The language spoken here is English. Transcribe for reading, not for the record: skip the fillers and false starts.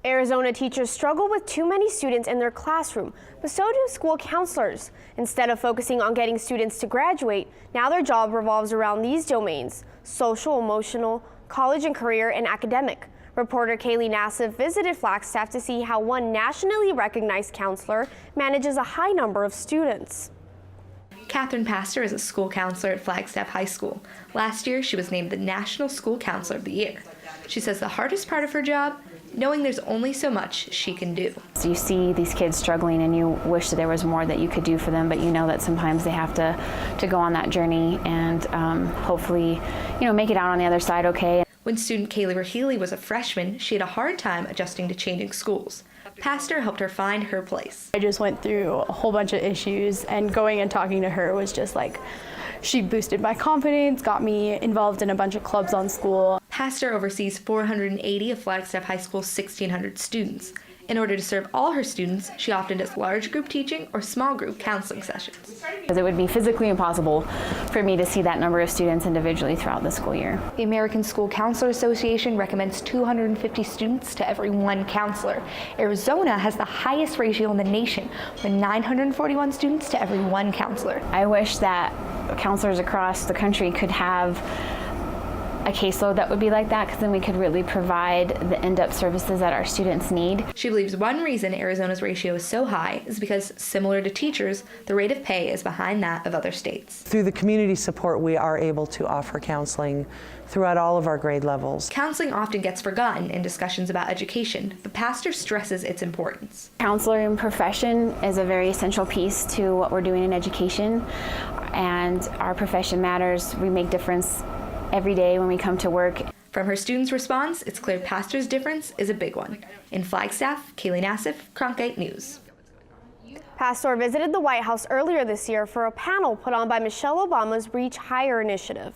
Arizona teachers struggle with too many students in their classroom, but so do school counselors. Instead of focusing on getting students to graduate, now their job revolves around these domains: social, emotional, college and career, and academic. Reporter Kaly Nasiff visited Flagstaff to see how one nationally recognized counselor manages a high number of students. Catherine Pastor is a school counselor at Flagstaff High School. Last year, she was named the National School Counselor of the Year. She says the hardest part of her job, knowing there's only so much she can do. So you see these kids struggling and you wish that there was more that you could do for them, but you know that sometimes they have to go on that journey and hopefully, make it out on the other side okay. When student Kaylee Healy was a freshman, she had a hard time adjusting to changing schools. Pastor helped her find her place. I just went through a whole bunch of issues, and going and talking to her was just like, she boosted my confidence, got me involved in a bunch of clubs on school. Pastor oversees 480 of Flagstaff High School's 1,600 students. In order to serve all her students, she often does large group teaching or small group counseling sessions. Because it would be physically impossible for me to see that number of students individually throughout the school year. The American School Counselor Association recommends 250 students to every one counselor. Arizona has the highest ratio in the nation, with 941 students to every one counselor. I wish that counselors across the country could have a caseload that would be like that, because then we could really provide the in-depth services that our students need. She believes one reason Arizona's ratio is so high is because, similar to teachers, the rate of pay is behind that of other states. Through the community support, we are able to offer counseling throughout all of our grade levels. Counseling often gets forgotten in discussions about education, but Pastor stresses its importance. Counseling profession is a very essential piece to what we're doing in education, and our profession matters. We make difference every day when we come to work. From her students' response, it's clear Pastor's difference is a big one. In Flagstaff, Kaly Nasiff, Cronkite News. Pastor visited the White House earlier this year for a panel put on by Michelle Obama's Reach Higher initiative.